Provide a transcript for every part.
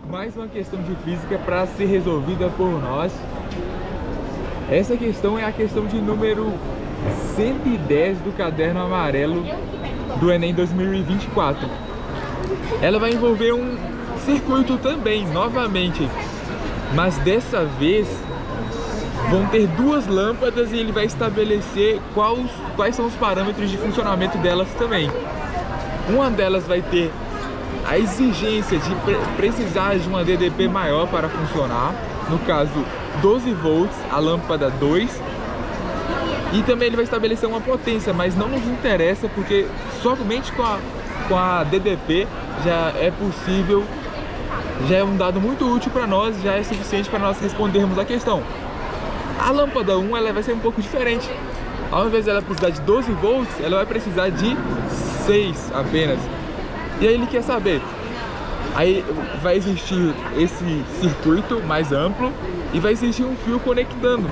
mais uma questão de física para ser resolvida por nós. Essa questão é a questão de número 110 do caderno amarelo do Enem 2024. Ela vai envolver um circuito também, novamente, mas dessa vez vão ter duas lâmpadas e ele vai estabelecer quais são os parâmetros de funcionamento delas também. Uma delas vai ter a exigência de precisar de uma DDP maior para funcionar, no caso 12 volts, a lâmpada 2, e também ele vai estabelecer uma potência, mas não nos interessa porque somente com a DDP já é possível, já é um dado muito útil para nós, já é suficiente para nós respondermos a questão. A lâmpada 1 ela vai ser um pouco diferente. Ao invés de ela precisar de 12 volts, ela vai precisar de 6 apenas. E aí ele quer saber, aí vai existir esse circuito mais amplo e vai existir um fio conectando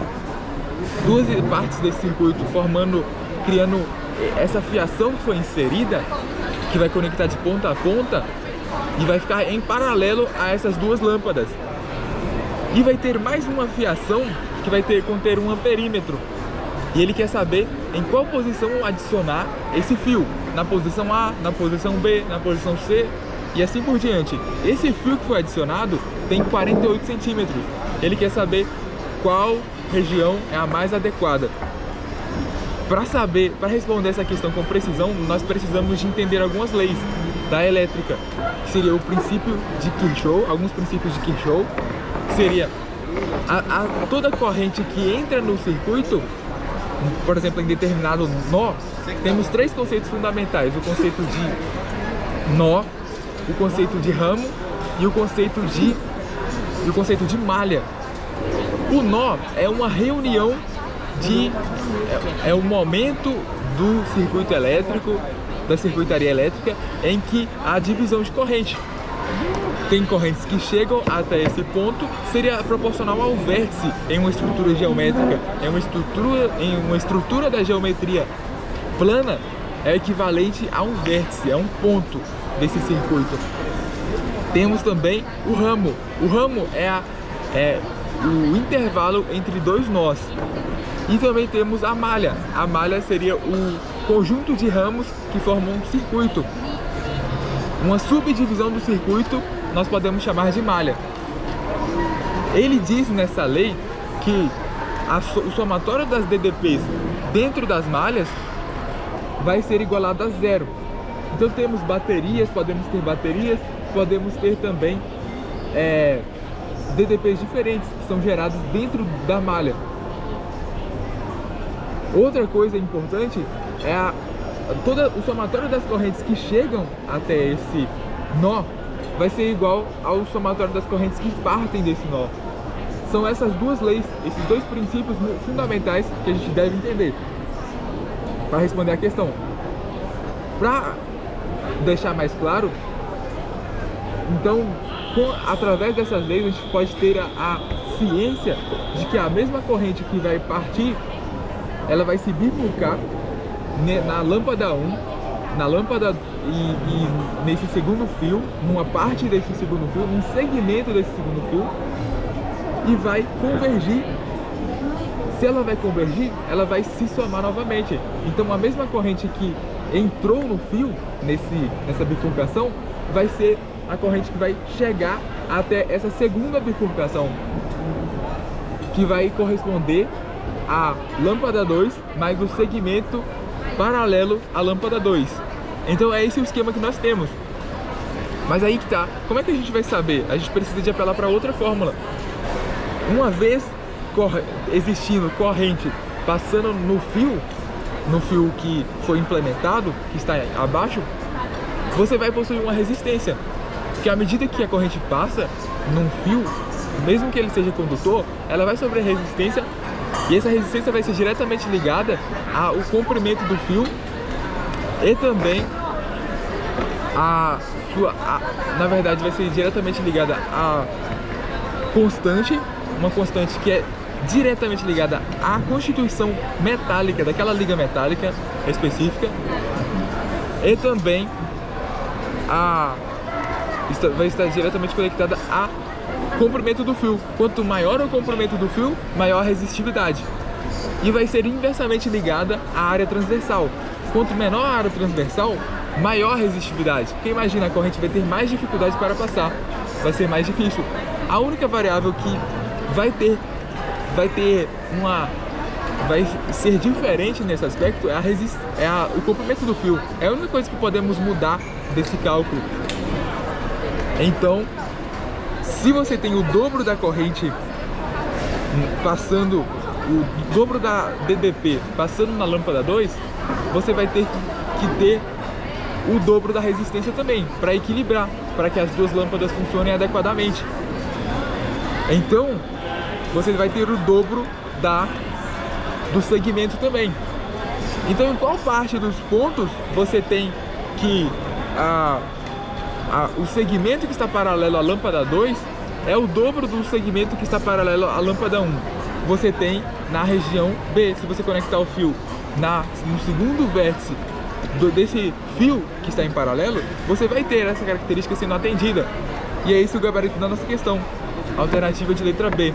duas partes desse circuito, criando essa fiação que foi inserida, que vai conectar de ponta a ponta e vai ficar em paralelo a essas duas lâmpadas. E vai ter mais uma fiação que vai conter um amperímetro. E ele quer saber em qual posição adicionar esse fio. Na posição A, na posição B, na posição C e assim por diante. Esse fio que foi adicionado tem 48 centímetros. Ele quer saber qual região é a mais adequada. Para responder essa questão com precisão, nós precisamos de entender algumas leis da elétrica, que seria o princípio de Kirchhoff, alguns princípios de Kirchhoff, que seria toda corrente que entra no circuito, por exemplo, em determinado nó, temos três conceitos fundamentais: o conceito de nó, o conceito de ramo e o conceito de malha. O nó é uma reunião é o momento do circuito elétrico, da circuitaria elétrica, em que há divisão de corrente. Tem correntes que chegam até esse ponto, seria proporcional ao vértice em uma estrutura geométrica. Em uma estrutura da geometria plana, é equivalente a um vértice, a um ponto desse circuito. Temos também o ramo. O ramo é o intervalo entre dois nós. E também temos a malha. A malha seria o conjunto de ramos que formam um circuito. Uma subdivisão do circuito nós podemos chamar de malha. Ele diz nessa lei que o somatório das DDPs dentro das malhas vai ser igualado a zero. Então temos baterias, podemos ter também DDPs diferentes que são gerados dentro da malha. Outra coisa importante é o somatório das correntes que chegam até esse nó vai ser igual ao somatório das correntes que partem desse nó. São essas duas leis, esses dois princípios fundamentais que a gente deve entender para responder a questão. Para deixar mais claro, então, através dessas leis, a gente pode ter a ciência de que a mesma corrente que vai partir, ela vai se bifurcar na lâmpada 1, na lâmpada e nesse segundo fio, numa parte desse segundo fio, num segmento desse segundo fio, e vai convergir. Se ela vai convergir, ela vai se somar novamente. Então a mesma corrente que entrou no fio, nessa bifurcação, vai ser a corrente que vai chegar até essa segunda bifurcação, que vai corresponder à lâmpada 2 mais o segmento paralelo à lâmpada 2. Então é esse o esquema que nós temos. Mas aí que tá, como é que a gente vai saber? A gente precisa de apelar para outra fórmula. Uma vez existindo corrente passando no fio que foi implementado, que está abaixo, você vai possuir uma resistência, porque à medida que a corrente passa num fio, mesmo que ele seja condutor, ela vai sofrer resistência, e essa resistência vai ser diretamente ligada ao comprimento do fio e também na verdade vai ser diretamente ligada à constante, uma constante que é diretamente ligada à constituição metálica daquela liga metálica específica, e também vai estar diretamente conectada a comprimento do fio. Quanto maior o comprimento do fio, maior a resistividade. E vai ser inversamente ligada à área transversal. Quanto menor a área transversal, maior a resistividade. Porque imagina, a corrente vai ter mais dificuldade para passar, vai ser mais difícil. A única variável que vai ser diferente nesse aspecto é o comprimento do fio. É a única coisa que podemos mudar desse cálculo. Então, se você tem o dobro da corrente passando, o dobro da DDP passando na lâmpada 2, você vai ter que ter o dobro da resistência também, para equilibrar, para que as duas lâmpadas funcionem adequadamente. Então, você vai ter o dobro do segmento também. Então, em qual parte dos pontos você tem que o segmento que está paralelo à lâmpada 2 é o dobro do segmento que está paralelo à lâmpada 1. Você tem na região B, se você conectar o fio no segundo vértice desse fio que está em paralelo, você vai ter essa característica sendo atendida. E é isso o gabarito da nossa questão. Alternativa de letra B.